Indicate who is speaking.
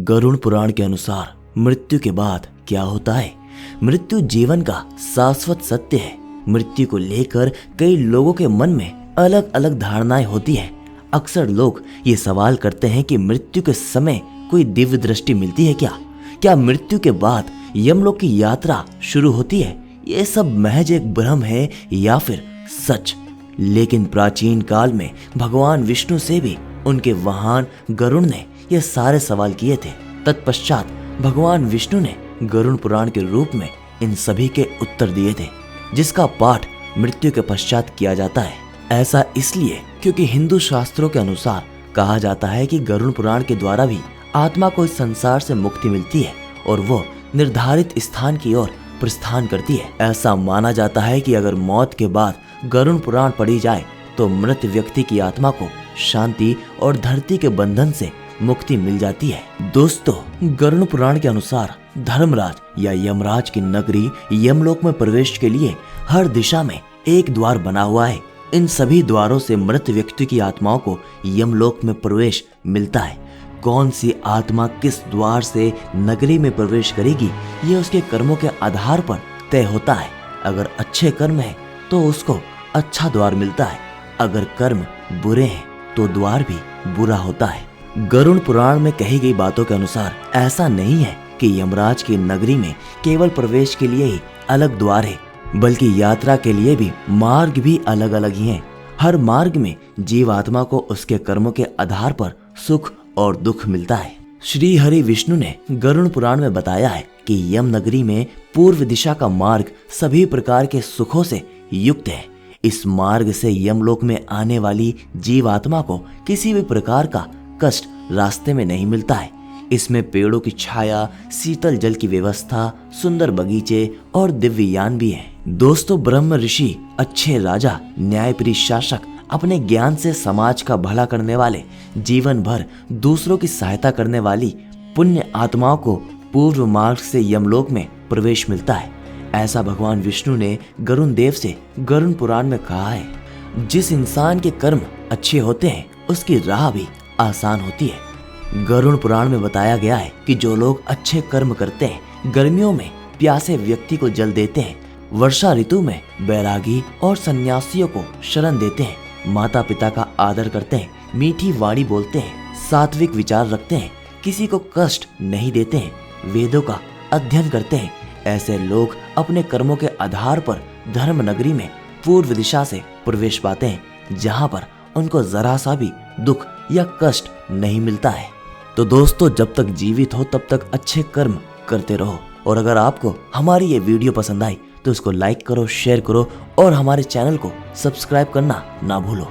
Speaker 1: गरुड़ पुराण के अनुसार मृत्यु के बाद क्या होता है? मृत्यु जीवन का शाश्वत सत्य है। मृत्यु को लेकर कई लोगों के मन में अलग अलग धारणाएं होती हैं। अक्सर लोग ये सवाल करते हैं कि मृत्यु के समय कोई दिव्य दृष्टि मिलती है क्या? क्या मृत्यु के बाद यमलोक की यात्रा शुरू होती है? ये सब महज एक भ्रम है या फिर सच? लेकिन प्राचीन काल में भगवान विष्णु से भी उनके वाहन गरुड़ ने ये सारे सवाल किए थे। तत्पश्चात भगवान विष्णु ने गरुड़ पुराण के रूप में इन सभी के उत्तर दिए थे, जिसका पाठ मृत्यु के पश्चात किया जाता है। ऐसा इसलिए क्योंकि हिंदू शास्त्रों के अनुसार कहा जाता है कि गरुड़ पुराण के द्वारा भी आत्मा को इस संसार से मुक्ति मिलती है और वो निर्धारित स्थान की ओर प्रस्थान करती है। ऐसा माना जाता है कि अगर मौत के बाद गरुड़ पुराण पढ़ी जाए तो मृत व्यक्ति की आत्मा को शांति और धरती के बंधन से मुक्ति मिल जाती है। दोस्तों, गरुड़ पुराण के अनुसार धर्मराज या यमराज की नगरी यमलोक में प्रवेश के लिए हर दिशा में एक द्वार बना हुआ है। इन सभी द्वारों से मृत व्यक्ति की आत्माओं को यमलोक में प्रवेश मिलता है। कौन सी आत्मा किस द्वार से नगरी में प्रवेश करेगी, ये उसके कर्मों के आधार पर तय होता है। अगर अच्छे कर्म है तो उसको अच्छा द्वार मिलता है, अगर कर्म बुरे हैं तो द्वार भी बुरा होता है। गरुड़ पुराण में कही गई बातों के अनुसार ऐसा नहीं है कि यमराज की नगरी में केवल प्रवेश के लिए ही अलग द्वार है, बल्कि यात्रा के लिए भी मार्ग भी अलग अलग ही हैं। हर मार्ग में जीवात्मा को उसके कर्मों के आधार पर सुख और दुख मिलता है। श्री हरि विष्णु ने गरुड़ पुराण में बताया है कि यम नगरी में पूर्व दिशा का मार्ग सभी प्रकार के सुखों से युक्त है। इस मार्ग से यमलोक में आने वाली जीवात्मा को किसी भी प्रकार का कष्ट रास्ते में नहीं मिलता है। इसमें पेड़ों की छाया, शीतल जल की व्यवस्था, सुंदर बगीचे और दिव्य यान भी है। दोस्तों, ब्रह्म ऋषि, अच्छे राजा, न्यायप्रिय शासक, अपने ज्ञान से समाज का भला करने वाले, जीवन भर दूसरों की सहायता करने वाली पुण्य आत्माओं को पूर्व मार्ग से यमलोक में प्रवेश मिलता है। ऐसा भगवान विष्णु ने गरुड़ देव से गरुड़ पुराण में कहा है। जिस इंसान के कर्म अच्छे होते हैं उसकी राह भी आसान होती है। गरुड़ पुराण में बताया गया है कि जो लोग अच्छे कर्म करते हैं, गर्मियों में प्यासे व्यक्ति को जल देते हैं, वर्षा ऋतु में बैरागी और सन्यासियों को शरण देते हैं, माता पिता का आदर करते हैं, मीठी वाणी बोलते हैं, सात्विक विचार रखते हैं, किसी को कष्ट नहीं देते हैं, वेदों का अध्ययन करते हैं, ऐसे लोग अपने कर्मों के आधार पर धर्म नगरी में पूर्व दिशा से प्रवेश पाते हैं, जहां पर उनको जरा सा भी दुख या कष्ट नहीं मिलता है। तो दोस्तों, जब तक जीवित हो तब तक अच्छे कर्म करते रहो। और अगर आपको हमारी ये वीडियो पसंद आई तो इसको लाइक करो, शेयर करो और हमारे चैनल को सब्सक्राइब करना ना भूलो।